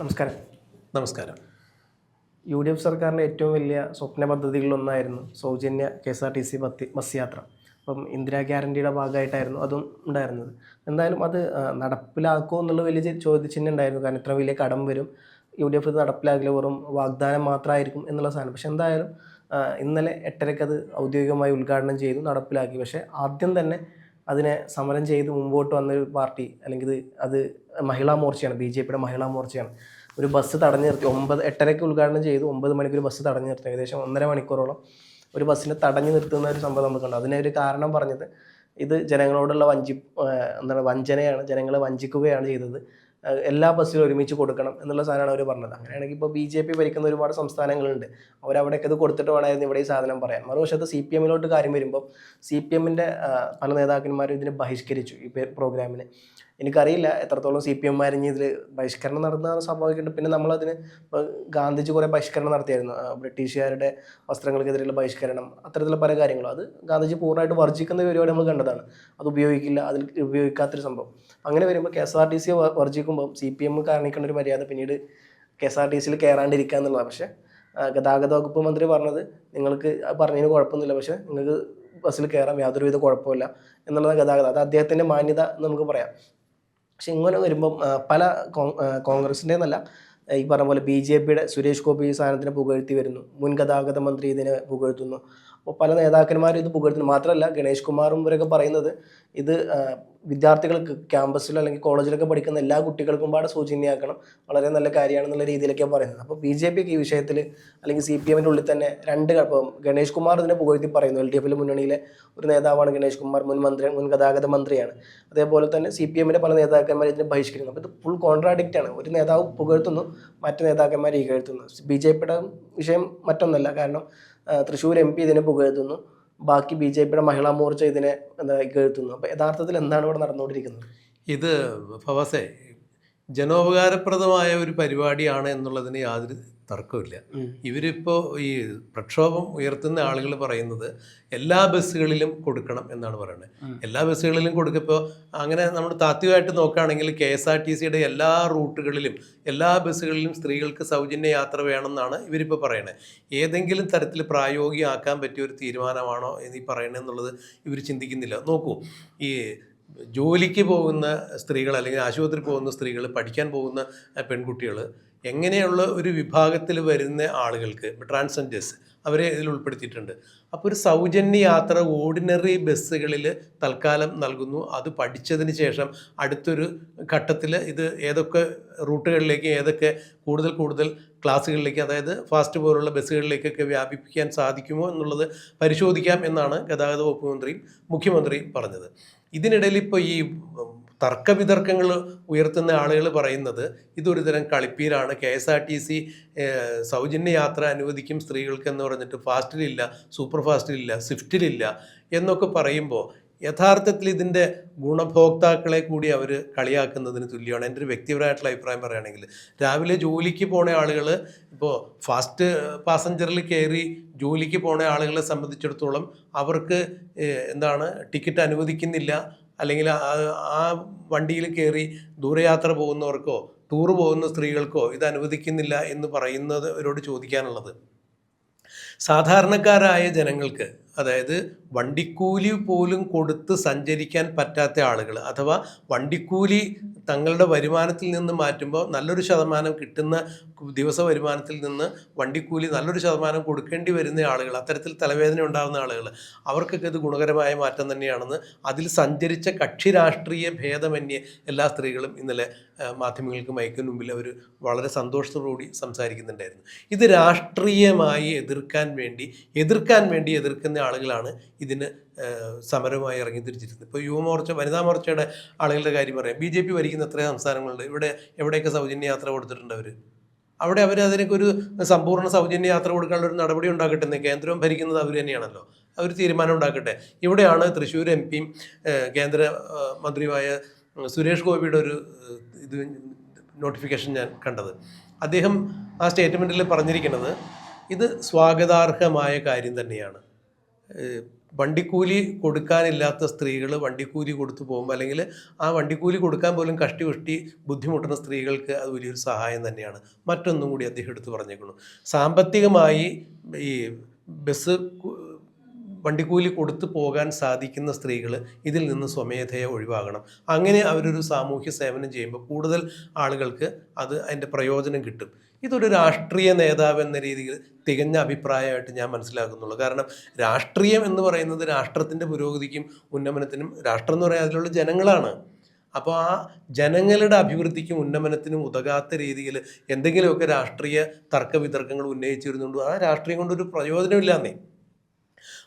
നമസ്കാരം. നമസ്കാരം. UDF സർക്കാരിൻ്റെ ഏറ്റവും വലിയ സ്വപ്ന പദ്ധതികളിലൊന്നായിരുന്നു സൗജന്യ KSRTC ബസ് യാത്ര. അപ്പം ഇന്ദിരാ ഗ്യാരണ്ടിയുടെ ഭാഗമായിട്ടായിരുന്നു അതും ഉണ്ടായിരുന്നത്. എന്തായാലും അത് നടപ്പിലാക്കുമോ എന്നുള്ള വലിയ ചോദ്യചിഹ്നം ഉണ്ടായിരുന്നു. കാരണം ഇത്ര വലിയ കടം വരും, UDF ഇത് നടപ്പിലാക്കില്ല, വെറും വാഗ്ദാനം മാത്രമായിരിക്കും എന്നുള്ള സാധനം. പക്ഷെ എന്തായാലും ഇന്നലെ 8:30 അത് ഔദ്യോഗികമായി ഉദ്ഘാടനം ചെയ്തു, നടപ്പിലാക്കി. പക്ഷേ ആദ്യം തന്നെ അതിനെ സമരം ചെയ്ത് മുമ്പോട്ട് വന്നൊരു പാർട്ടി, അല്ലെങ്കിൽ അത് മഹിളാ മോർച്ചയാണ്, BJPയുടെ മഹിളാ മോർച്ചയാണ്. ഒരു ബസ് തടഞ്ഞു നിർത്തി. 8:30 ഉദ്ഘാടനം ചെയ്തു, 9 മണിക്ക് ഒരു ബസ് തടഞ്ഞു നിർത്തി. ഏകദേശം 1.5 മണിക്കൂറോളം ഒരു ബസ്സിനെ തടഞ്ഞു നിർത്തുന്ന ഒരു സംഭവം നമുക്ക് കണ്ടു. അതിനൊരു കാരണം പറഞ്ഞത് ഇത് ജനങ്ങളോടുള്ള വഞ്ചനയാണ്, ജനങ്ങളെ വഞ്ചിക്കുകയാണ് ചെയ്തത്. എല്ലാ ബസ്സിലും ഒരുമിച്ച് കൊടുക്കണം എന്നുള്ള സാധനമാണ് അവർ പറഞ്ഞത്. അങ്ങനെയാണെങ്കിൽ ഇപ്പോൾ BJP ഭരിക്കുന്ന ഒരുപാട് സംസ്ഥാനങ്ങളുണ്ട്, അവരവിടെയൊക്കെ ഇത് കൊടുത്തിട്ട് വേണമായിരുന്നു ഇവിടെ ഈ സാധനം പറയാൻ. മറുവശത്ത് CPM കാര്യം വരുമ്പോൾ CPMൻ്റെ പല നേതാക്കന്മാരും ഇതിനെ ബഹിഷ്കരിച്ചു, ഈ പ്രോഗ്രാമിനെ. എനിക്കറിയില്ല എത്രത്തോളം CPM ഇനി ഇതിൽ ബഹിഷ്കരണം നടന്ന സ്വാഭാവികമായിട്ട്. പിന്നെ നമ്മളതിന് ഗാന്ധിജി കുറേ ബഹിഷ്കരണം നടത്തിയായിരുന്നു, ബ്രിട്ടീഷുകാരുടെ വസ്ത്രങ്ങൾക്കെതിരെയുള്ള ബഹിഷ്കരണം, അത്തരത്തിലുള്ള പല കാര്യങ്ങളും. അത് ഗാന്ധിജി പൂർണ്ണമായിട്ട് വർജിക്കുന്ന പരിപാടി നമ്മൾ കണ്ടതാണ്. അത് ഉപയോഗിക്കില്ല, അതിൽ ഉപയോഗിക്കാത്തൊരു സംഭവം. അങ്ങനെ വരുമ്പോൾ KSRTC വർജിക്കുമ്പോൾ CPM കാണിക്കേണ്ട ഒരു മര്യാദ പിന്നീട് KSRTCയിൽ കയറാണ്ടിരിക്കുക എന്നുള്ളതാണ്. പക്ഷേ ഗതാഗത വകുപ്പ് മന്ത്രി പറഞ്ഞത് നിങ്ങൾക്ക് പറഞ്ഞതിന് കുഴപ്പമൊന്നുമില്ല, പക്ഷേ നിങ്ങൾക്ക് ബസ്സിൽ കയറാം, യാതൊരുവിധ കുഴപ്പമില്ല എന്നുള്ളത് ഗതാഗതം. അത് അദ്ദേഹത്തിൻ്റെ മാന്യത എന്ന് നമുക്ക് പറയാം. പക്ഷെ ഇങ്ങനെ വരുമ്പം പല കോൺഗ്രസിൻ്റെ എന്നല്ല, ഈ പറഞ്ഞ പോലെ BJPയുടെ സുരേഷ് ഗോപി ഈ സാധനത്തിനെ പുകഴ്ത്തി വരുന്നു, മുൻ ഗതാഗത മന്ത്രി ഇതിനെ പുകഴ്ത്തുന്നു. അപ്പോൾ പല നേതാക്കന്മാരും ഇത് പുകഴ്ത്തുന്നു. മാത്രമല്ല ഗണേഷ് കുമാറും ഇവരൊക്കെ പറയുന്നത് ഇത് വിദ്യാർത്ഥികൾക്ക് ക്യാമ്പസിലോ അല്ലെങ്കിൽ കോളേജിലൊക്കെ പഠിക്കുന്ന എല്ലാ കുട്ടികൾക്കും പാടെ സൗജന്യമാക്കണം, വളരെ നല്ല കാര്യമാണെന്നുള്ള രീതിയിലൊക്കെയാണ് പറയുന്നത്. അപ്പോൾ BJPക്ക് ഈ വിഷയത്തിൽ അല്ലെങ്കിൽ CPMൻ്റെ ഉള്ളിൽ തന്നെ ഇപ്പം ഗണേഷ് കുമാർ ഇതിനെ പുകഴ്ത്തി പറയുന്നു. LDF മുന്നണിയിലെ ഒരു നേതാവാണ് ഗണേഷ് കുമാർ, മുൻ ഗതാഗത മന്ത്രിയാണ്. അതേപോലെ തന്നെ CPMൻ്റെ പല നേതാക്കന്മാർ ഇതിനെ ബഹിഷ്കരിക്കുന്നു. അപ്പോൾ ഇത് ഫുൾ കോൺട്രാഡിക്റ്റ് ആണ്. ഒരു നേതാവ് പുകഴ്ത്തുന്നു, മറ്റു നേതാക്കന്മാർ ഇകഴ്ത്തുന്നു. BJPയുടെ വിഷയം മറ്റൊന്നല്ല, കാരണം തൃശ്ശൂർ MP ഇതിനെ പുകഴ്ത്തുന്നു, ബാക്കി BJPയുടെ മഹിളാ മോർച്ച ഇതിനെ ഇകഴ്ത്തുന്നു. അപ്പോൾ യഥാർത്ഥത്തിൽ എന്താണ് ഇവിടെ നടന്നുകൊണ്ടിരിക്കുന്നത്? ഇത് ഫവാസെ ജനോപകാരപ്രദമായ ഒരു പരിപാടിയാണ് എന്നുള്ളതിന് യാതൊരു തർക്കമില്ല. ഇവരിപ്പോൾ ഈ പ്രക്ഷോഭം ഉയർത്തുന്ന ആളുകൾ പറയുന്നത് എല്ലാ ബസ്സുകളിലും കൊടുക്കണം എന്നാണ് പറയുന്നത്. എല്ലാ ബസ്സുകളിലും കൊടുക്കുമ്പോൾ അങ്ങനെ നമ്മൾ താത്വികമായിട്ട് നോക്കുകയാണെങ്കിൽ KSRTCയുടെ എല്ലാ റൂട്ടുകളിലും എല്ലാ ബസ്സുകളിലും സ്ത്രീകൾക്ക് സൗജന്യ യാത്ര വേണമെന്നാണ് ഇവരിപ്പോൾ പറയുന്നത്. ഏതെങ്കിലും തരത്തിൽ പ്രായോഗികമാക്കാൻ പറ്റിയ ഒരു തീരുമാനമാണോ എന്ന് ഈ പറയണത് എന്നുള്ളത് ഇവർ ചിന്തിക്കുന്നില്ല. നോക്കൂ, ഈ ജോലിക്ക് പോകുന്ന സ്ത്രീകൾ അല്ലെങ്കിൽ ആശുപത്രി പോകുന്ന സ്ത്രീകൾ, പഠിക്കാൻ പോകുന്ന പെൺകുട്ടികൾ, എങ്ങനെയുള്ള ഒരു വിഭാഗത്തിൽ വരുന്ന ആളുകൾക്ക് ട്രാൻസ്ജെൻഡേഴ്സ് അവരെ ഇതിൽ ഉൾപ്പെടുത്തിയിട്ടുണ്ട്. അപ്പോൾ ഒരു സൗജന്യ യാത്ര ഓർഡിനറി ബസ്സുകളിൽ തൽക്കാലം നൽകുന്നു. അത് പഠിച്ചതിന് ശേഷം അടുത്തൊരു ഘട്ടത്തിൽ ഇത് ഏതൊക്കെ റൂട്ടുകളിലേക്ക്, ഏതൊക്കെ കൂടുതൽ ക്ലാസ്സുകളിലേക്ക്, അതായത് ഫാസ്റ്റ് പോലുള്ള ബസ്സുകളിലേക്കൊക്കെ വ്യാപിപ്പിക്കാൻ സാധിക്കുമോ എന്നുള്ളത് പരിശോധിക്കാം എന്നാണ് ഗതാഗത വകുപ്പ് മന്ത്രിയും മുഖ്യമന്ത്രിയും പറഞ്ഞത്. ഇതിനിടയിൽ ഇപ്പോൾ ഈ തർക്കവിതർക്കങ്ങൾ ഉയർത്തുന്ന ആളുകൾ പറയുന്നത് ഇതൊരു തരം കളിപ്പീരാണ്. KSRTC സൗജന്യ യാത്ര അനുവദിക്കും സ്ത്രീകൾക്ക് എന്ന് പറഞ്ഞിട്ട് ഫാസ്റ്റിലില്ല, സൂപ്പർ ഫാസ്റ്റിലില്ല, സ്വിഫ്റ്റിലില്ല എന്നൊക്കെ പറയുമ്പോൾ യഥാർത്ഥത്തിൽ ഇതിൻ്റെ ഗുണഭോക്താക്കളെ കൂടി അവർ കളിയാക്കുന്നതിന് തുല്യമാണ്. എൻ്റെ ഒരു വ്യക്തിപരമായിട്ടുള്ള അഭിപ്രായം പറയുകയാണെങ്കിൽ, രാവിലെ ജോലിക്ക് പോണ ആളുകൾ ഇപ്പോൾ ഫാസ്റ്റ് പാസഞ്ചറിൽ കയറി ജോലിക്ക് പോണ ആളുകളെ സംബന്ധിച്ചിടത്തോളം അവർക്ക് ടിക്കറ്റ് അനുവദിക്കുന്നില്ല, അല്ലെങ്കിൽ ആ വണ്ടിയിൽ കയറി ദൂരയാത്ര പോകുന്നവർക്കോ ടൂർ പോകുന്ന സ്ത്രീകൾക്കോ ഇത് അനുവദിക്കുന്നില്ല എന്ന് പറയുന്നവരോട് ചോദിക്കാനുള്ളത്, സാധാരണക്കാരായ ജനങ്ങൾക്ക്, അതായത് വണ്ടിക്കൂലി പോലും കൊടുത്ത് സഞ്ചരിക്കാൻ പറ്റാത്ത ആളുകൾ, അഥവാ വണ്ടിക്കൂലി തങ്ങളുടെ വരുമാനത്തിൽ നിന്ന് മാറ്റുമ്പോൾ നല്ലൊരു ശതമാനം കിട്ടുന്ന ദിവസ വരുമാനത്തിൽ നിന്ന് വണ്ടിക്കൂലി നല്ലൊരു ശതമാനം കൊടുക്കേണ്ടി വരുന്ന ആളുകൾ, അത്തരത്തിൽ തലവേദന ഉണ്ടാകുന്ന ആളുകൾ, അവർക്കൊക്കെ ഇത് ഗുണകരമായ മാറ്റം തന്നെയാണെന്ന് അതിൽ സഞ്ചരിച്ച കക്ഷി രാഷ്ട്രീയ ഭേദമന്യേ എല്ലാ സ്ത്രീകളും ഇന്നലെ മാധ്യമങ്ങൾക്ക് മയക്കിന് മുമ്പിൽ അവർ വളരെ സന്തോഷത്തോടുകൂടി സംസാരിക്കുന്നുണ്ടായിരുന്നു. ഇത് രാഷ്ട്രീയമായി എതിർക്കാൻ വേണ്ടി എതിർക്കുന്ന ആളുകളാണ് ഇതിന് സമരമായി ഇറങ്ങി തിരിച്ചിരുന്നത്. ഇപ്പോൾ യുവമോർച്ച, വനിതാ മോർച്ചയുടെ ആളുകളുടെ കാര്യം പറയാം. BJP ഭരിക്കുന്ന എത്രയോ സംസ്ഥാനങ്ങളുണ്ട്, എവിടെയൊക്കെ സൗജന്യ യാത്ര കൊടുത്തിട്ടുണ്ട് അവർ അതിനൊക്കെ ഒരു സമ്പൂർണ്ണ സൗജന്യ യാത്ര കൊടുക്കാനുള്ള ഒരു നടപടി ഉണ്ടാക്കട്ടെ. കേന്ദ്രവും ഭരിക്കുന്നത് അവർ തന്നെയാണല്ലോ, അവർ തീരുമാനം ഉണ്ടാക്കട്ടെ. ഇവിടെയാണ് തൃശ്ശൂർ MPയും കേന്ദ്ര മന്ത്രിയുമായ സുരേഷ് ഗോപിയുടെ ഒരു നോട്ടിഫിക്കേഷൻ ഞാൻ കണ്ടത്. അദ്ദേഹം ആ സ്റ്റേറ്റ്മെൻറ്റിൽ പറഞ്ഞിരിക്കുന്നത് ഇത് സ്വാഗതാർഹമായ കാര്യം തന്നെയാണ്. വണ്ടിക്കൂലി കൊടുക്കാനില്ലാത്ത സ്ത്രീകൾ വണ്ടിക്കൂലി കൊടുത്തു പോകുമ്പോൾ, അല്ലെങ്കിൽ ആ വണ്ടിക്കൂലി കൊടുക്കാൻ പോലും കഷ്ടി ബുദ്ധിമുട്ടുന്ന സ്ത്രീകൾക്ക് അത് വലിയൊരു സഹായം തന്നെയാണ്. മറ്റൊന്നും കൂടി അദ്ദേഹം എടുത്തു പറഞ്ഞേക്കുന്നു, സാമ്പത്തികമായി ഈ ബസ് വണ്ടിക്കൂലി കൊടുത്തു പോകാൻ സാധിക്കുന്ന സ്ത്രീകൾ ഇതിൽ നിന്ന് സ്വമേധയെ ഒഴിവാകണം. അങ്ങനെ അവരൊരു സാമൂഹ്യ സേവനം ചെയ്യുമ്പോൾ കൂടുതൽ ആളുകൾക്ക് അതിൻ്റെ പ്രയോജനം കിട്ടും. ഇതൊരു രാഷ്ട്രീയ നേതാവ് എന്ന രീതിയിൽ തികഞ്ഞ അഭിപ്രായമായിട്ട് ഞാൻ മനസ്സിലാക്കുന്നുള്ളൂ. കാരണം രാഷ്ട്രീയം എന്ന് പറയുന്നത് രാഷ്ട്രത്തിൻ്റെ പുരോഗതിക്കും ഉന്നമനത്തിനും, രാഷ്ട്രം എന്ന് പറയുന്നത് അതിലുള്ള ജനങ്ങളാണ്. അപ്പോൾ ആ ജനങ്ങളുടെ അഭിവൃദ്ധിക്കും ഉന്നമനത്തിനും ഉതകാത്ത രീതിയിൽ എന്തെങ്കിലുമൊക്കെ രാഷ്ട്രീയ തർക്കവിതർക്കങ്ങൾ ഉന്നയിച്ചിരുന്നുണ്ട്, ആ രാഷ്ട്രീയം കൊണ്ടൊരു പ്രയോജനമില്ലാന്നേ.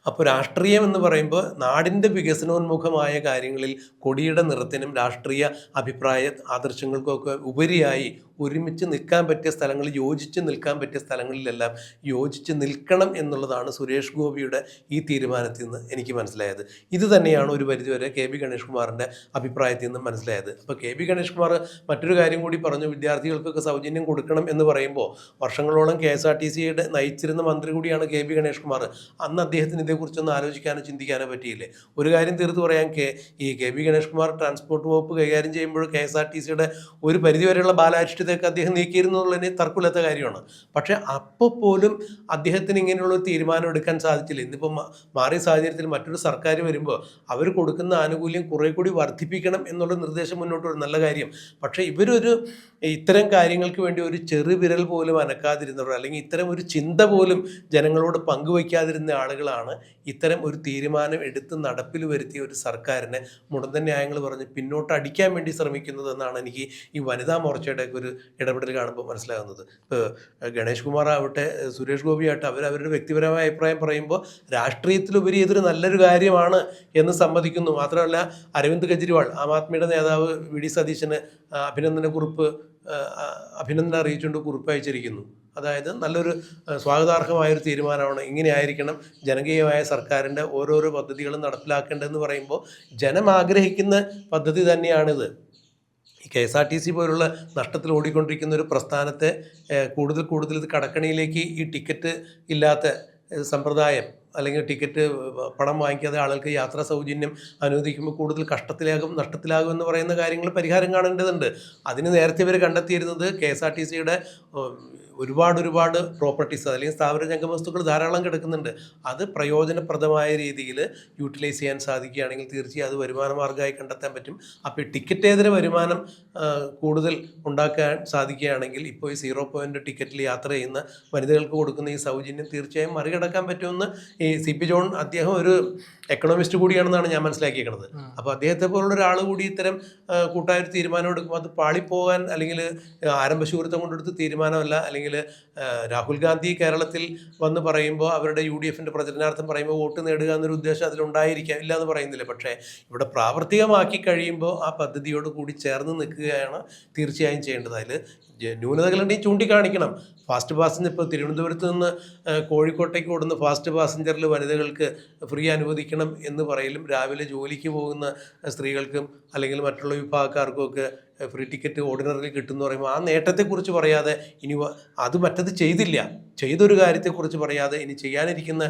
അപ്പോൾ രാഷ്ട്രീയം എന്ന് പറയുമ്പോൾ നാടിൻ്റെ വികസനോന്മുഖമായ കാര്യങ്ങളിൽ കൊടിയുടെ നിറത്തിനും രാഷ്ട്രീയ അഭിപ്രായ ആദർശങ്ങൾക്കൊക്കെ ഉപരിയായി ഒരുമിച്ച് നിൽക്കാൻ പറ്റിയ സ്ഥലങ്ങളിൽ, യോജിച്ച് നിൽക്കാൻ പറ്റിയ സ്ഥലങ്ങളിലെല്ലാം യോജിച്ച് നിൽക്കണം എന്നുള്ളതാണ് സുരേഷ് ഗോപിയുടെ ഈ തീരുമാനത്തിൽ നിന്ന് എനിക്ക് മനസ്സിലായത്. ഇത് തന്നെയാണ് ഒരു പരിധിവരെ കെ.ബി. ഗണേഷ് കുമാറിൻ്റെ അഭിപ്രായത്തിൽ നിന്ന് മനസ്സിലായത്. അപ്പോൾ കെ.ബി. ഗണേഷ് കുമാർ മറ്റൊരു കാര്യം കൂടി പറഞ്ഞു, വിദ്യാർത്ഥികൾക്കൊക്കെ സൗജന്യം കൊടുക്കണം എന്ന് പറയുമ്പോൾ വർഷങ്ങളോളം KSRTCയുടെ നയിച്ചിരുന്ന മന്ത്രി കൂടിയാണ് കെ.ബി. ഗണേഷ് കുമാർ. അന്ന് അദ്ദേഹത്തിന് ഇതേക്കുറിച്ചൊന്നും ആലോചിക്കാനോ ചിന്തിക്കാനോ പറ്റിയില്ലേ? ഒരു കാര്യം തീർത്ത് പറയാൻ, കെ.ബി. ഗണേഷ് കുമാർ ട്രാൻസ്പോർട്ട് വകുപ്പ് കൈകാര്യം ചെയ്യുമ്പോൾ KSRTCയുടെ ഒരു പരിധിവരെയുള്ള ബാലാരിഷ്ടതയൊക്കെ അദ്ദേഹം നീക്കിയിരുന്നുള്ളതിന് തർക്കമില്ലാത്ത കാര്യമാണ്. പക്ഷേ അപ്പോൾ പോലും അദ്ദേഹത്തിന് ഇങ്ങനെയുള്ള ഒരു തീരുമാനം എടുക്കാൻ സാധിച്ചില്ല. ഇന്നിപ്പോൾ മാറിയ സാഹചര്യത്തിൽ മറ്റൊരു സർക്കാർ വരുമ്പോൾ അവർ കൊടുക്കുന്ന ആനുകൂല്യം കുറേ കൂടി വർദ്ധിപ്പിക്കണം എന്നുള്ള നിർദ്ദേശം മുന്നോട്ട് വരും, നല്ല കാര്യം. പക്ഷേ ഇവരൊരു ഇത്തരം കാര്യങ്ങൾക്ക് വേണ്ടി ഒരു ചെറുവിരൽ പോലും അനക്കാതിരുന്നവർ, അല്ലെങ്കിൽ ഇത്തരം ഒരു ചിന്ത പോലും ജനങ്ങളോട് പങ്കുവയ്ക്കാതിരുന്ന ആളുകളാണ് ഇത്തരം ഒരു തീരുമാനം എടുത്ത് നടപ്പിൽ വരുത്തിയ ഒരു സർക്കാരിനെ മുടന്തൻ ന്യായങ്ങൾ പറഞ്ഞ് പിന്നോട്ട് അടിക്കാൻ വേണ്ടി ശ്രമിക്കുന്നതെന്നാണ് എനിക്ക് ഈ വനിതാ മോർച്ചയുടെ ഒരു ഇടപെടൽ കാണുമ്പോൾ മനസ്സിലാകുന്നത്. ഇപ്പോൾ ഗണേഷ് കുമാർ ആവട്ടെ, സുരേഷ് ഗോപി ആവട്ടെ, അവരവരുടെ വ്യക്തിപരമായ അഭിപ്രായം പറയുമ്പോൾ രാഷ്ട്രീയത്തിലുപരി ഇതൊരു നല്ലൊരു കാര്യമാണ് എന്ന് സമ്മതിക്കുന്നു. മാത്രമല്ല അരവിന്ദ് കെജ്രിവാൾ, ആം ആദ്മിയുടെ നേതാവ് വി.ഡി. സതീശന് അഭിനന്ദനം അറിയിച്ചുകൊണ്ട് കുറിപ്പ് അയച്ചിരിക്കുന്നു. അതായത് നല്ലൊരു സ്വാഗതാർഹമായൊരു തീരുമാനമാണ്, ഇങ്ങനെ ആയിരിക്കണം ജനകീയമായ സർക്കാരിൻ്റെ ഓരോരോ പദ്ധതികളും നടപ്പിലാക്കേണ്ടതെന്ന് പറയുമ്പോൾ ജനം ആഗ്രഹിക്കുന്ന പദ്ധതി തന്നെയാണിത്. ഈ KSRTC പോലുള്ള നഷ്ടത്തിൽ ഓടിക്കൊണ്ടിരിക്കുന്ന ഒരു പ്രസ്ഥാനത്തെ കൂടുതൽ ഇത് കടക്കണിയിലേക്ക് ഈ ടിക്കറ്റ് ഇല്ലാത്ത സമ്പ്രദായം, അല്ലെങ്കിൽ ടിക്കറ്റ് പണം വാങ്ങിക്കാതെ ആളുകൾക്ക് യാത്രാ സൗജന്യം അനുവദിക്കുമ്പോൾ കൂടുതൽ നഷ്ടത്തിലാകും എന്ന് പറയുന്ന കാര്യങ്ങൾ പരിഹാരം കാണേണ്ടതുണ്ട്. അതിന് നേരത്തെ ഇവർ കണ്ടെത്തിയിരുന്നത് KSRTCയുടെ ഒരുപാട് പ്രോപ്പർട്ടീസ്, അല്ലെങ്കിൽ സ്ഥാപന ജംഗമ വസ്തുക്കൾ ധാരാളം കിടക്കുന്നുണ്ട്. അത് പ്രയോജനപ്രദമായ രീതിയിൽ യൂട്ടിലൈസ് ചെയ്യാൻ സാധിക്കുകയാണെങ്കിൽ തീർച്ചയായും അത് വരുമാന മാർഗ്ഗമായി കണ്ടെത്താൻ പറ്റും. അപ്പോൾ ടിക്കറ്റേതര വരുമാനം കൂടുതൽ ഉണ്ടാക്കാൻ സാധിക്കുകയാണെങ്കിൽ ഇപ്പോൾ ഈ 0 പോയിൻ്റ് ടിക്കറ്റിൽ യാത്ര ചെയ്യുന്ന വനിതകൾക്ക് കൊടുക്കുന്ന ഈ സൗജന്യം തീർച്ചയായും മറികടക്കാൻ പറ്റുമെന്ന് ഈ CP ജോൺ, അദ്ദേഹം ഒരു എക്കണോമിസ്റ്റ് കൂടിയാണെന്നാണ് ഞാൻ മനസ്സിലാക്കിയിരിക്കുന്നത്. അപ്പോൾ അദ്ദേഹത്തെ പോലുള്ള ഒരാൾ കൂടി ഇത്തരം കൂട്ടായൊരു തീരുമാനം എടുക്കുമ്പോൾ അത് പാളിപ്പോകാൻ, അല്ലെങ്കിൽ ആരംഭശൂരത്വം കൊണ്ടെടുത്ത് തീരുമാനമല്ല, അല്ലെങ്കിൽ രാഹുൽ ഗാന്ധി കേരളത്തിൽ വന്ന് പറയുമ്പോൾ അവരുടെ UDFൻ്റെ പ്രചരണാർത്ഥം പറയുമ്പോൾ വോട്ട് നേടുക എന്നൊരു ഉദ്ദേശം അതിലുണ്ടായിരിക്കാം, ഇല്ല എന്ന് പറയുന്നില്ല. പക്ഷേ ഇവിടെ പ്രാവർത്തികമാക്കി കഴിയുമ്പോൾ ആ പദ്ധതിയോട് കൂടി ചേർന്ന് നിൽക്കുകയാണ് തീർച്ചയായും ചെയ്യേണ്ടത്. അതിൽ ന്യൂനതകളുണ്ടെങ്കിൽ ചൂണ്ടിക്കാണിക്കണം. ഫാസ്റ്റ് പാസഞ്ചർ, ഇപ്പോൾ തിരുവനന്തപുരത്ത് നിന്ന് കോഴിക്കോട്ടേക്ക് ഓടുന്ന ഫാസ്റ്റ് പാസഞ്ചറിൽ വനിതകൾക്ക് ഫ്രീ അനുവദിക്കണം എന്ന് പറയലും, രാവിലെ ജോലിക്ക് പോകുന്ന സ്ത്രീകൾക്കും അല്ലെങ്കിൽ മറ്റുള്ള വിഭാഗക്കാർക്കും ഒക്കെ ഫ്രീ ടിക്കറ്റ് ഓർഡിനറിയിൽ കിട്ടുമെന്ന് പറയുമ്പോൾ ആ നേട്ടത്തെക്കുറിച്ച് പറയാതെ, ഇനി അത് മറ്റത് ചെയ്തൊരു കാര്യത്തെക്കുറിച്ച് പറയാതെ ഇനി ചെയ്യാനിരിക്കുന്ന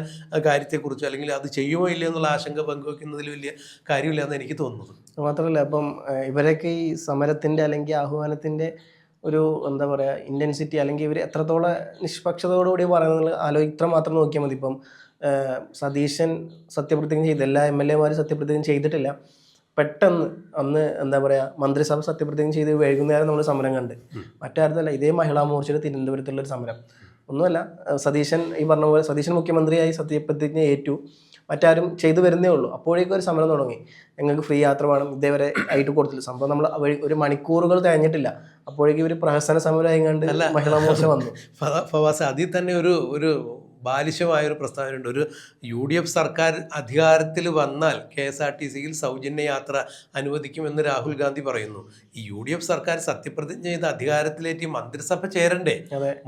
കാര്യത്തെക്കുറിച്ച്, അല്ലെങ്കിൽ അത് ചെയ്യുമോ ഇല്ലയോ എന്നുള്ള ആശങ്ക പങ്കുവയ്ക്കുന്നതിൽ വലിയ കാര്യമില്ല എന്ന് എനിക്ക് തോന്നുന്നത്. മാത്രമല്ല ഇപ്പം ഇവരൊക്കെ ഈ സമരത്തിൻ്റെ അല്ലെങ്കിൽ ആഹ്വാനത്തിൻ്റെ ഒരു എന്താ പറയുക ഇൻറ്റൻസിറ്റി, അല്ലെങ്കിൽ ഇവർ എത്രത്തോളം നിഷ്പക്ഷതയോടുകൂടി പറയുന്നത് ഇത്ര മാത്രം നോക്കിയാൽ മതി. ഇപ്പം സതീശൻ സത്യപ്രതിജ്ഞ ചെയ്ത്, എല്ലാ MLA മാരും സത്യപ്രതിജ്ഞ ചെയ്തിട്ടില്ല. പെട്ടെന്ന് അന്ന് എന്താ പറയുക മന്ത്രിസഭ സത്യപ്രതിജ്ഞ ചെയ്ത് വൈകുന്നേരം നമ്മൾ സമരം കണ്ട്. മറ്റാരുന്നല്ല, ഇതേ മഹിളാ മോർച്ചയുടെ തിരുവനന്തപുരത്തുള്ളൊരു സമരം. ഒന്നുമല്ല, സതീശൻ ഈ പറഞ്ഞ പോലെ സതീശൻ മുഖ്യമന്ത്രിയായി സത്യപ്രതിജ്ഞ ഏറ്റു, മറ്റാരും ചെയ്തു വരുന്നേ ഉള്ളൂ. അപ്പോഴേക്കും ഒരു സമരം തുടങ്ങി, ഞങ്ങൾക്ക് ഫ്രീ യാത്ര വേണം, ഇതേവരെ ആയിട്ട് കൊടുത്തില്ല. സംഭവം നമ്മൾ ഒരു മണിക്കൂറുകൾ തേഞ്ഞിട്ടില്ല, അപ്പോഴേക്കും ഒരു പ്രഹസന സമരം ആയിങ്ങാണ്ട് മഹിളാ മോർച്ച വന്നു. ഫവാസ്, അതിൽ തന്നെ ഒരു ബാലിശമായൊരു പ്രസ്താവനയുണ്ട്. ഒരു UDF സർക്കാർ അധികാരത്തിൽ വന്നാൽ KSRTCയിൽ സൗജന്യ യാത്ര അനുവദിക്കുമെന്ന് രാഹുൽ ഗാന്ധി പറയുന്നു. ഈ UDF സർക്കാർ സത്യപ്രതിജ്ഞ ചെയ്ത് അധികാരത്തിലേറ്റി മന്ത്രിസഭ ചേരണ്ടേ?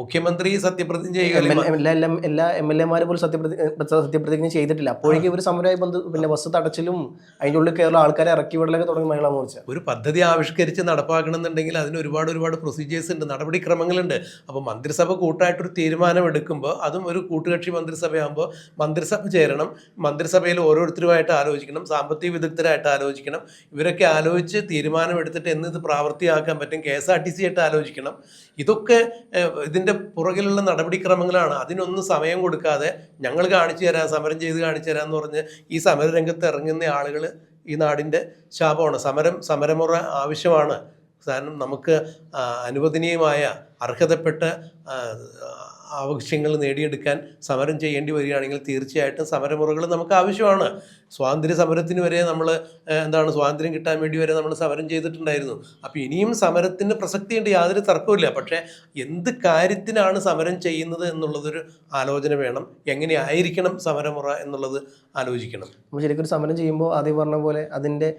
മുഖ്യമന്ത്രി സത്യപ്രതിജ്ഞ ചെയ്യുക, എല്ലാ MLA മാരും പോലും സത്യപ്രതിജ്ഞ ചെയ്തിട്ടില്ല. അപ്പോഴേക്കും ഇവർ സമരമായി പിന്നെ ബസ് തടച്ചിലും അതിൻ്റെ ഉള്ളിൽ കയറുന്ന ആൾക്കാരെ ഇറക്കി വിടലൊക്കെ തുടങ്ങി മഹിളാ മോർച്ച. ഒരു പദ്ധതി ആവിഷ്കരിച്ച് നടപ്പാക്കണമെന്നുണ്ടെങ്കിൽ അതിന് ഒരുപാട് പ്രൊസീജിയേഴ്സ് ഉണ്ട്, നടപടിക്രമങ്ങളുണ്ട്. അപ്പോൾ മന്ത്രിസഭ കൂട്ടായിട്ടൊരു തീരുമാനം എടുക്കുമ്പോൾ അതും ഒരു കൂട്ടുകക്ഷി മന്ത്രിസഭയാകുമ്പോൾ മന്ത്രിസഭ ചേരണം, മന്ത്രിസഭയിൽ ഓരോരുത്തരുമായിട്ട് ആലോചിക്കണം, സാമ്പത്തിക വിദഗ്ധരായിട്ട് ആലോചിക്കണം, ഇവരൊക്കെ ആലോചിച്ച് തീരുമാനമെടുത്തിട്ട് എന്ന് ഇത് പ്രാവർത്തികമാക്കാൻ പറ്റും, KSRTC ആയിട്ട് ആലോചിക്കണം. ഇതൊക്കെ ഇതിൻ്റെ പുറകിലുള്ള നടപടിക്രമങ്ങളാണ്. അതിനൊന്നും സമയം കൊടുക്കാതെ ഞങ്ങൾ കാണിച്ചു തരാം, സമരം ചെയ്ത് കാണിച്ചു തരാമെന്ന് പറഞ്ഞ് ഈ സമരരംഗത്ത് ഇറങ്ങുന്ന ആളുകൾ ഈ നാടിൻ്റെ ശാപമാണ്. സമരമുറ ആവശ്യമാണ്. കാരണം നമുക്ക് അനുവദനീയമായ അർഹതപ്പെട്ട ആവശ്യങ്ങൾ നേടിയെടുക്കാൻ സമരം ചെയ്യേണ്ടി വരികയാണെങ്കിൽ തീർച്ചയായിട്ടും സമരമുറകൾ നമുക്ക് ആവശ്യമാണ്. സ്വാതന്ത്ര്യ സമരത്തിന് വരെ നമ്മൾ സ്വാതന്ത്ര്യം കിട്ടാൻ വേണ്ടി വരെ നമ്മൾ സമരം ചെയ്തിട്ടുണ്ടായിരുന്നു. അപ്പോൾ ഇനിയും സമരത്തിന് പ്രസക്തിയുണ്ട്, യാതൊരു തർക്കമില്ല. പക്ഷേ എന്ത് കാര്യത്തിനാണ് സമരം ചെയ്യുന്നത് എന്നുള്ളതൊരു ആലോചന വേണം. എങ്ങനെയായിരിക്കണം സമരമുറ എന്നുള്ളത് ആലോചിക്കണം. നമ്മൾ ശരിക്കും ഒരു സമരം ചെയ്യുമ്പോൾ ആദ്യം പറഞ്ഞ പോലെ അതിൻ്റെ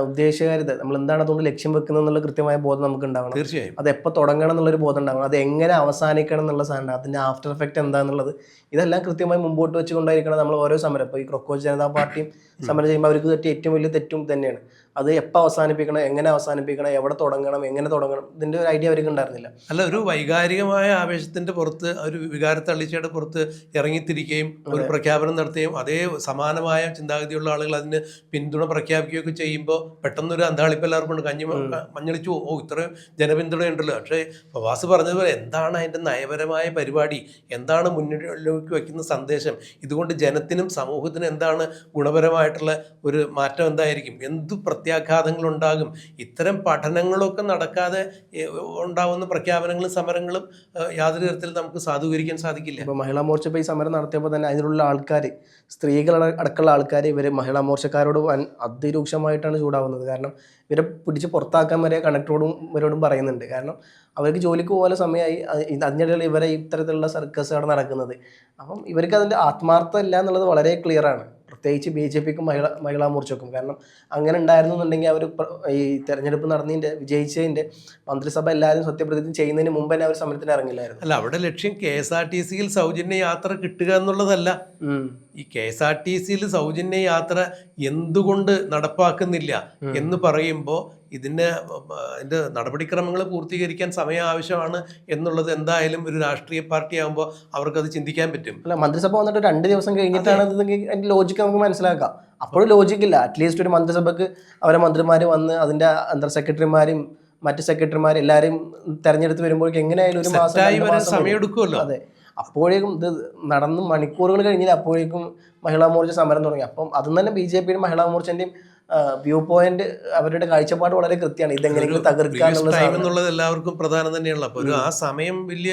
ഉദ്ദേശകാര്യത, നമ്മൾ എന്താണ് അതുകൊണ്ട് ലക്ഷ്യം വെക്കുന്നത് എന്നുള്ള കൃത്യമായ ബോധം നമുക്ക് ഉണ്ടാവണം. തീർച്ചയായും അത് എപ്പോൾ തുടങ്ങണം എന്നുള്ളൊരു ബോധം ഉണ്ടാവണം. അത് എങ്ങനെ അവസാനിക്കണം എന്നുള്ള സാധനം, അതിൻ്റെ ആഫ്റ്റർ എഫക്റ്റ് എന്താണെന്നുള്ളത് ഇതെല്ലാം കൃത്യമായി മുമ്പോട്ട് വെച്ചുകൊണ്ടായിരിക്കണം നമ്മൾ ഓരോ സമരം. ഇപ്പോൾ ഈ ക്രോക്കോച്ച് ജനതാ പാർട്ടിയും സമരം ചെയ്യുമ്പോൾ അവർക്ക് പറ്റിയ ഏറ്റവും വലിയ തെറ്റും തന്നെയാണ്. അത് എപ്പോൾ അവസാനിപ്പിക്കണം, എങ്ങനെ അവസാനിപ്പിക്കണം, എവിടെ തുടങ്ങണം, എങ്ങനെ തുടങ്ങണം, ഇതിൻ്റെ ഒരു ഐഡിയ അവർക്ക് ഉണ്ടായിരുന്നില്ല. അല്ല, ഒരു വൈകാരികമായ ആവേശത്തിൻ്റെ പുറത്ത്, ഒരു വികാരത്തള്ളിച്ചയുടെ പുറത്ത് ഇറങ്ങിത്തിരിക്കുകയും ഒരു പ്രഖ്യാപനം നടത്തുകയും അതേ സമാനമായ ചിന്താഗതിയുള്ള ആളുകൾ അതിന് പിന്തുണ പ്രഖ്യാപിക്കുകയൊക്കെ ചെയ്യുമ്പോൾ പെട്ടെന്നൊരു അന്താളിപ്പ് എല്ലാവർക്കും ഉണ്ട്. മഞ്ഞളിച്ചു ഇത്രയും ജനപിന്തുണയുണ്ടല്ലോ. പക്ഷേ ഫവാസ് പറഞ്ഞതുപോലെ എന്താണ് അതിൻ്റെ നയപരമായ പരിപാടി, എന്താണ് മുന്നിലേക്ക് വയ്ക്കുന്ന സന്ദേശം, ഇതുകൊണ്ട് ജനത്തിനും സമൂഹത്തിനും എന്താണ് ഗുണപരമായിട്ടുള്ള ഒരു മാറ്റം എന്തായിരിക്കും, എന്ത് പ്രത്യാഘാതങ്ങളുണ്ടാകും. ഇത്തരം പഠനങ്ങളൊക്കെ നടക്കാതെ ഉണ്ടാവുന്ന പ്രഖ്യാപനങ്ങളും സമരങ്ങളും യാതൊരു തരത്തിൽ നമുക്ക് സാധൂകരിക്കാൻ സാധിക്കില്ല. ഇപ്പോൾ മഹിളാ മോർച്ച ഇപ്പോൾ ഈ സമരം നടത്തിയപ്പോൾ തന്നെ അതിലുള്ള ആൾക്കാർ, സ്ത്രീകൾ അടക്കമുള്ള ആൾക്കാർ ഇവർ മഹിളാ മോർച്ചക്കാരോട് അതിരൂക്ഷമായിട്ടാണ് ചൂടാവുന്നത്. കാരണം ഇവരെ പിടിച്ച് പുറത്താക്കാൻ വരെ കണക്ടറോടും ഇവരോടും പറയുന്നുണ്ട്. കാരണം അവർക്ക് ജോലിക്ക് പോലെ സമയമായി, അതിനിടയിൽ ഇവരെ ഇത്തരത്തിലുള്ള സർക്കസ് അവിടെ നടക്കുന്നത്. അപ്പം ഇവർക്ക് അതിൻ്റെ ആത്മാർത്ഥം ഇല്ല എന്നുള്ളത് വളരെ ക്ലിയറാണ്. പ്രത്യേകിച്ച് BJPക്കും മഹിളാ മോർച്ചക്കും. കാരണം അങ്ങനെ ഉണ്ടായിരുന്നു എന്നുണ്ടെങ്കിൽ അവർ ഈ തെരഞ്ഞെടുപ്പ് നടന്നതിൻ്റെ വിജയിച്ചതിൻ്റെ മന്ത്രിസഭ എല്ലാവരും സത്യപ്രതിജ്ഞ ചെയ്യുന്നതിന് മുമ്പ് തന്നെ അവർ സമരത്തിന് ഇറങ്ങില്ലായിരുന്നു. അല്ല, അവിടെ ലക്ഷ്യം KSRTCയിൽ സൗജന്യ യാത്ര കിട്ടുക എന്നുള്ളതല്ല. ഈ KSRTCയിൽ സൗജന്യ യാത്ര എന്തുകൊണ്ട് നടപ്പാക്കുന്നില്ല എന്ന് പറയുമ്പോൾ ഇതിൻ്റെ നടപടിക്രമങ്ങൾ പൂർത്തീകരിക്കാൻ സമയം ആവശ്യമാണ് എന്നുള്ളത് എന്തായാലും ഒരു രാഷ്ട്രീയ പാർട്ടി ആകുമ്പോൾ അവർക്കത് ചിന്തിക്കാൻ പറ്റും. അല്ല, മന്ത്രിസഭ വന്നിട്ട് 2 ദിവസം കഴിഞ്ഞിട്ടാണ് അതിൻ്റെ ലോജിക്ക് നമുക്ക് മനസ്സിലാക്കാം. അപ്പോഴും ലോജിക്കില്ല. അറ്റ്ലീസ്റ്റ് ഒരു മന്ത്രിസഭക്ക് അവരെ മന്ത്രിമാർ വന്ന് അതിൻ്റെ സെക്രട്ടറിമാരും മറ്റ് സെക്രട്ടറിമാരും എല്ലാവരെയും തെരഞ്ഞെടുത്ത് വരുമ്പോഴേക്കും എങ്ങനെയായാലും ഒരു മാസം സമയം എടുക്കുമല്ലോ. അതെ, അപ്പോഴേക്കും ഇത് നടന്ന് മണിക്കൂറുകൾ കഴിഞ്ഞില്ല, അപ്പോഴേക്കും മഹിളാ മോർച്ച സമരം തുടങ്ങി. അപ്പം അതും തന്നെ BJPയുടെയും മഹിളാ മോർച്ചൻ്റെയും വ്യൂ പോയിന്റ്, അവരുടെ കാഴ്ചപ്പാട് വളരെ കൃത്യമാണ്. ഇതെങ്ങനെയെങ്കിലും തകർക്കാന്നുള്ളത് എല്ലാവർക്കും പ്രധാനം തന്നെയാണല്ലോ. അപ്പോൾ ആ സമയം വലിയ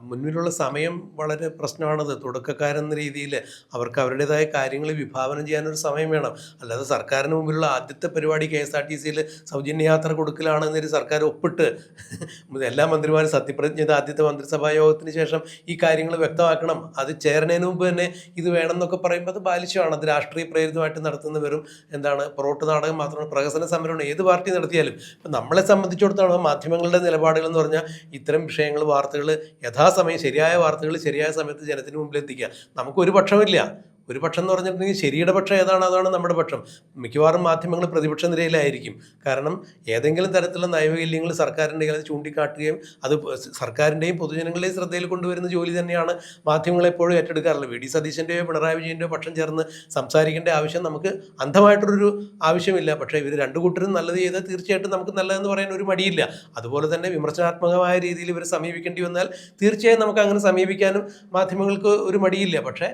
മുന്നിലുള്ള സമയം വളരെ പ്രശ്നമാണത്. തുടക്കക്കാരെന്ന രീതിയിൽ അവർക്ക് അവരുടേതായ കാര്യങ്ങൾ വിഭാവനം ചെയ്യാനൊരു സമയം വേണം. അല്ലാതെ സർക്കാരിന് മുമ്പിലുള്ള ആദ്യത്തെ പരിപാടി KSRTCയിൽ സൗജന്യ യാത്ര കൊടുക്കലാണെന്നൊരു സർക്കാർ ഒപ്പിട്ട് എല്ലാ മന്ത്രിമാരും സത്യപ്രതിജ്ഞ ചെയ്ത ആദ്യത്തെ മന്ത്രിസഭാ യോഗത്തിന് ശേഷം ഈ കാര്യങ്ങൾ വ്യക്തമാക്കണം. അത് ചേരണതിന് മുമ്പ് തന്നെ ഇത് വേണമെന്നൊക്കെ പറയുമ്പോൾ അത് ബാലിശമാണ്. അത് രാഷ്ട്രീയ പ്രേരിതമായിട്ട് നടത്തുന്ന വെറും പൊറോട്ട് നാടകം മാത്രമാണ്. പ്രഹസന സമരമാണ് ഏത് പാർട്ടി നടത്തിയാലും. ഇപ്പം നമ്മളെ സംബന്ധിച്ചിടത്തോളം മാധ്യമങ്ങളുടെ നിലപാടുകൾ എന്ന് പറഞ്ഞാൽ ഇത്തരം വിഷയങ്ങൾ, വാർത്തകൾ യഥാസമയം, ശരിയായ വാർത്തകൾ ശരിയായ സമയത്ത് ജനത്തിന് മുമ്പിൽ എത്തിക്കുക. നമുക്കൊരു പക്ഷമില്ല. ഒരു പക്ഷം എന്ന് പറഞ്ഞിട്ടുണ്ടെങ്കിൽ ശരിയുടെ പക്ഷം ഏതാണ് അതാണ് നമ്മുടെ പക്ഷം. മിക്കവാറും മാധ്യമങ്ങൾ പ്രതിപക്ഷ നിരയിലായിരിക്കും. കാരണം ഏതെങ്കിലും തരത്തിലുള്ള നയവൈകല്യങ്ങൾ സർക്കാരിൻ്റെ അത് ചൂണ്ടിക്കാട്ടുകയും അത് സർക്കാരിൻ്റെയും പൊതുജനങ്ങളുടെയും ശ്രദ്ധയിൽ കൊണ്ടുവരുന്ന ജോലി തന്നെയാണ് മാധ്യമങ്ങൾ എപ്പോഴും ഏറ്റെടുക്കാറുള്ളത്. VD സതീശൻ്റെയോ പിണറായി വിജയൻ്റെയോ പക്ഷം ചേർന്ന് സംസാരിക്കേണ്ട ആവശ്യം നമുക്ക് അന്ധമായിട്ടൊരു ആവശ്യമില്ല. പക്ഷേ ഇവർ രണ്ടു കൂട്ടരും നല്ലത് ചെയ്താൽ തീർച്ചയായിട്ടും നമുക്ക് നല്ലതെന്ന് പറയാൻ ഒരു മടിയില്ല. അതുപോലെ തന്നെ വിമർശനാത്മകമായ രീതിയിൽ ഇവർ സമീപിക്കേണ്ടി വന്നാൽ തീർച്ചയായും നമുക്ക് അങ്ങനെ സമീപിക്കാനും മാധ്യമങ്ങൾക്ക് ഒരു മടിയില്ല. പക്ഷേ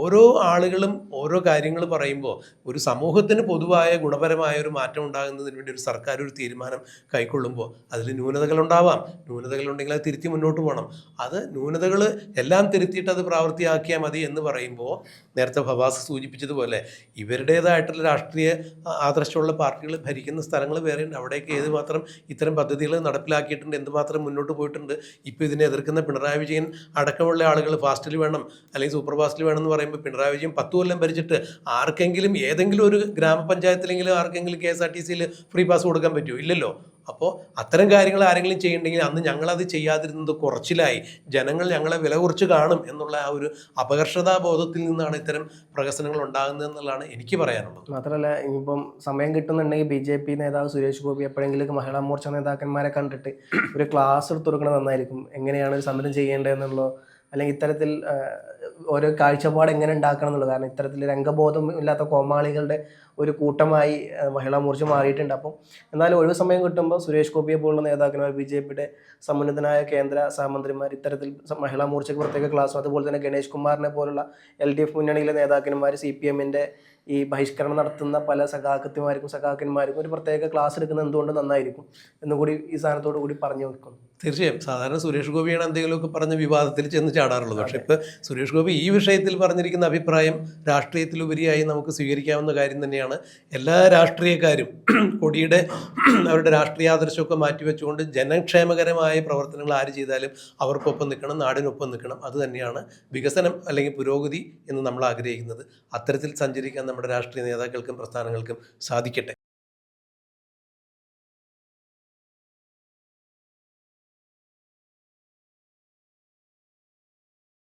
ഓരോ ആളുകളും ഓരോ കാര്യങ്ങൾ പറയുമ്പോൾ ഒരു സമൂഹത്തിന് പൊതുവായ ഗുണപരമായ ഒരു മാറ്റം ഉണ്ടാകുന്നതിന് വേണ്ടി ഒരു സർക്കാർ ഒരു തീരുമാനം കൈക്കൊള്ളുമ്പോൾ അതിൽ ന്യൂനതകളുണ്ടാവാം. ന്യൂനതകളുണ്ടെങ്കിൽ അത് തിരുത്തി മുന്നോട്ട് പോകണം. അത് ന്യൂനതകൾ എല്ലാം തിരുത്തിയിട്ട് അത് പ്രാവർത്തിയാക്കിയാൽ മതി എന്ന് പറയുമ്പോൾ നേരത്തെ ഫവാസ് സൂചിപ്പിച്ചതുപോലെ ഇവരുടേതായിട്ടുള്ള രാഷ്ട്രീയ ആദർശമുള്ള പാർട്ടികൾ ഭരിക്കുന്ന സ്ഥലങ്ങൾ വേറെയുണ്ട്. അവിടേക്ക് ഏതുമാത്രം ഇത്തരം പദ്ധതികൾ നടപ്പിലാക്കിയിട്ടുണ്ട്, എന്തുമാത്രം മുന്നോട്ട് പോയിട്ടുണ്ട്. ഇപ്പോൾ ഇതിനെ എതിർക്കുന്ന പിണറായി വിജയൻ അടക്കമുള്ള ആളുകൾ ഫാസ്റ്റിൽ വേണം അല്ലെങ്കിൽ സൂപ്പർ ഫാസ്റ്റിൽ വേണം എന്ന് പറയുമ്പോൾ പിണറായി വിജയൻ 10 കൊല്ലം ഭരിച്ചിട്ട് ആർക്കെങ്കിലും ഏതെങ്കിലും ഒരു ഗ്രാമപഞ്ചായത്തിലെങ്കിലും ആർക്കെങ്കിലും KSRTCയിൽ ഫ്രീ പാസ് കൊടുക്കാൻ പറ്റുമോ? ഇല്ലല്ലോ. അപ്പോൾ അത്തരം കാര്യങ്ങൾ ആരെങ്കിലും ചെയ്യുന്നുണ്ടെങ്കിൽ അന്ന് ഞങ്ങളത് ചെയ്യാതിരുന്നത് കുറച്ചിലായി, ജനങ്ങൾ ഞങ്ങളെ വില കുറച്ച് കാണും എന്നുള്ള ആ ഒരു അപകർഷതാബോധത്തിൽ നിന്നാണ് ഇത്തരം പ്രഹസനങ്ങൾ ഉണ്ടാകുന്നത് എന്നുള്ളതാണ് എനിക്ക് പറയാനുള്ളത്. മാത്രമല്ല, ഇനിയിപ്പം സമയം കിട്ടുന്നുണ്ടെങ്കിൽ BJP നേതാവ് സുരേഷ് ഗോപി എപ്പോഴെങ്കിലും മഹിളാ മോർച്ച നേതാക്കന്മാരെ കണ്ടിട്ട് ഒരു ക്ലാസ് എടുത്ത് കൊടുക്കണം, നന്നായിരിക്കും. എങ്ങനെയാണ് ഒരു സമരം ചെയ്യേണ്ടതെന്നുള്ള അല്ലെങ്കിൽ ഇത്തരത്തിൽ ഓരോ കാഴ്ചപ്പാട് എങ്ങനെ ഉണ്ടാക്കണം എന്നുള്ളത്. കാരണം ഇത്തരത്തിൽ രംഗബോധം ഇല്ലാത്ത കോമാളികളുടെ ഒരു കൂട്ടമായി മഹിളാ മോർച്ച മാറിയിട്ടുണ്ട്. അപ്പം എന്നാലും ഒഴിവ് സമയം കിട്ടുമ്പോൾ സുരേഷ് ഗോപിയെ പോലുള്ള നേതാക്കന്മാർ, BJPയുടെ സമുന്നതനായ കേന്ദ്ര സഹമന്ത്രിമാർ ഇത്തരത്തിൽ മഹിളാ മോർച്ചയ്ക്ക് പ്രത്യേക ക്ലാസ്സും, അതുപോലെ തന്നെ ഗണേഷ് കുമാറിനെ പോലുള്ള LDF മുന്നണിയിലെ നേതാക്കന്മാർ CPMന്റെ ഈ ബഹിഷ്കരണം നടത്തുന്ന പല സഖാക്കന്മാർക്കും ഒരു പ്രത്യേക ക്ലാസ് എടുക്കുന്നത് എന്തുകൊണ്ട് നന്നായിരിക്കും എന്നുകൂടി ഈ സാധനത്തോടു കൂടി പറഞ്ഞു വെക്കുന്നു. തീർച്ചയായും സാധാരണ സുരേഷ് ഗോപിയാണ് എന്തെങ്കിലുമൊക്കെ പറഞ്ഞ വിവാദത്തിൽ ചെന്ന് ചാടാറുള്ളത്. പക്ഷേ ഇപ്പോൾ സുരേഷ് ഗോപി ഈ വിഷയത്തിൽ പറഞ്ഞിരിക്കുന്ന അഭിപ്രായം രാഷ്ട്രീയത്തിലുപരിയായി നമുക്ക് സ്വീകരിക്കാവുന്ന കാര്യം തന്നെയാണ്. എല്ലാ രാഷ്ട്രീയക്കാരും കൊടിയുടെ അവരുടെ രാഷ്ട്രീയാദർശമൊക്കെ മാറ്റിവെച്ചുകൊണ്ട് ജനക്ഷേമകരമായ പ്രവർത്തനങ്ങൾ ആര് ചെയ്താലും അവർക്കൊപ്പം നിൽക്കണം, നാടിനൊപ്പം നിൽക്കണം. അത് തന്നെയാണ് വികസനം അല്ലെങ്കിൽ പുരോഗതി എന്ന് നമ്മൾ ആഗ്രഹിക്കുന്നത്. അത്തരത്തിൽ സഞ്ചരിക്കാൻ നമ്മുടെ രാഷ്ട്രീയ നേതാക്കൾക്കും പ്രസ്ഥാനങ്ങൾക്കും സാധിക്കട്ടെ.